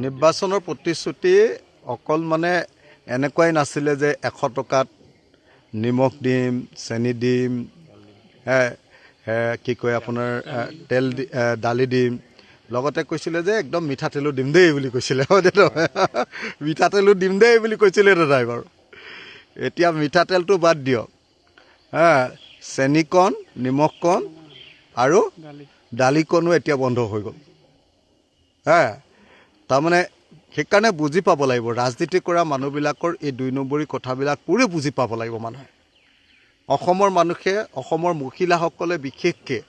নিৰ্বাচনৰ প্ৰতিশ্ৰুতি অকল মানে এনেকুৱাই নাছিলে যে 100 টকাত নিমখ দিম, চেনি দিম, কি কয় আপোনাৰ তেল দালি দিম, লগতে কৈছিলে যে একদম মিঠাতেলো দিম দেই বুলি কৈছিলে। মিঠাতেলো দিম দেই বুলি কৈছিলে দাদাই বাৰু। এতিয়া মিঠাতেলটো বাদ দিয়ক, চেনিকণ, নিমখকণ আৰু দালিকণো এতিয়া বন্ধ হৈ গ'ল। তাৰমানে সেইকাৰণে বুজি পাব লাগিব, ৰাজনীতি কৰা মানুহবিলাকৰ এই 2 নম্বৰী কথাবিলাক পুৰে বুজি পাব লাগিব মানুহে। অসমৰ মানুহে, অসমৰ মহিলাসকলে বিশেষকৈ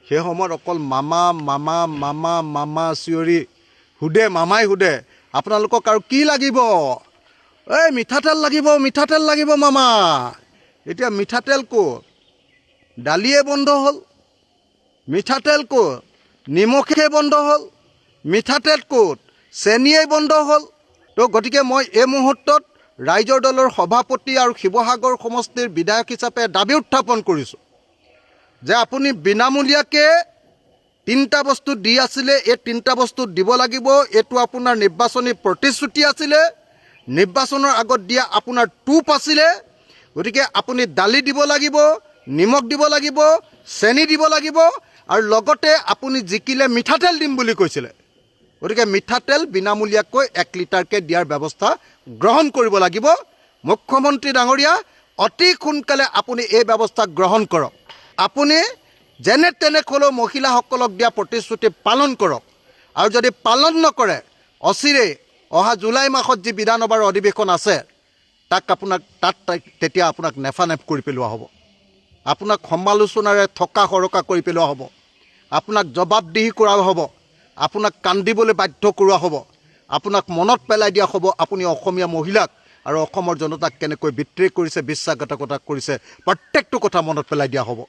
সেই সময়ত অকল মামা মামা মামা মামা চিঞৰি মামাই সোধে আপোনালোকক আৰু কি লাগিব? এই মিঠাতেল লাগিব, মিঠাতেল লাগিব মামা। এতিয়া মিঠাতেল ক'ত? দালিয়ে বন্ধ হ'ল। মিঠাতেল ক'ত? নিমখে বন্ধ হ'ল। মিঠাতেল ক'ত? চেনিয়ে বন্ধ হ'ল। তো গতিকে মই এই মুহূৰ্তত ৰাইজৰ দলৰ সভাপতি আৰু শিৱসাগৰ সমষ্টিৰ বিধায়ক হিচাপে দাবী উত্থাপন কৰিছোঁ যে আপুনি বিনামূলীয়াকৈ 3টা বস্তু দি আছিলে, এই 3টা বস্তু দিব লাগিব। এইটো আপোনাৰ নিৰ্বাচনী প্ৰতিশ্ৰুতি আছিলে, নিৰ্বাচনৰ আগত দিয়া আপোনাৰ টোপ আছিলে। গতিকে আপুনি দালি দিব লাগিব, নিমখ দিব লাগিব, চেনি দিব লাগিব, আৰু লগতে আপুনি জিকিলে মিঠাতেল দিম বুলি কৈছিলে। গতিকে মিঠাতেল বিনামূলীয়াকৈ 1 লিটাৰকৈ দিয়াৰ ব্যৱস্থা গ্ৰহণ কৰিব লাগিব। মুখ্যমন্ত্ৰী ডাঙৰীয়া, অতি সোনকালে আপুনি এই ব্যৱস্থা গ্ৰহণ কৰক। আপুনি যেনে তেনে হ'লেও মহিলাসকলক দিয়া প্ৰতিশ্ৰুতি পালন কৰক, আৰু যদি পালন নকৰে অচিৰেই অহা জুলাই মাহত যি বিধানসভাৰ অধিৱেশন আছে তেতিয়া আপোনাক নেফানেফ কৰি পেলোৱা হ'ব। আপোনাক সমালোচনাৰে থকা সৰকা কৰি পেলোৱা হ'ব। আপোনাক জবাবদিহি কৰা হ'ব। আপোনাক কান্দিবলৈ বাধ্য কৰোৱা হ'ব। আপোনাক মনত পেলাই দিয়া হ'ব আপুনি অসমীয়া মহিলাক আৰু অসমৰ জনতাক কেনেকৈ বিট্ৰে কৰিছে, বিশ্বাসঘাতকতা কৰিছে, প্ৰত্যেকটো কথা মনত পেলাই দিয়া হ'ব।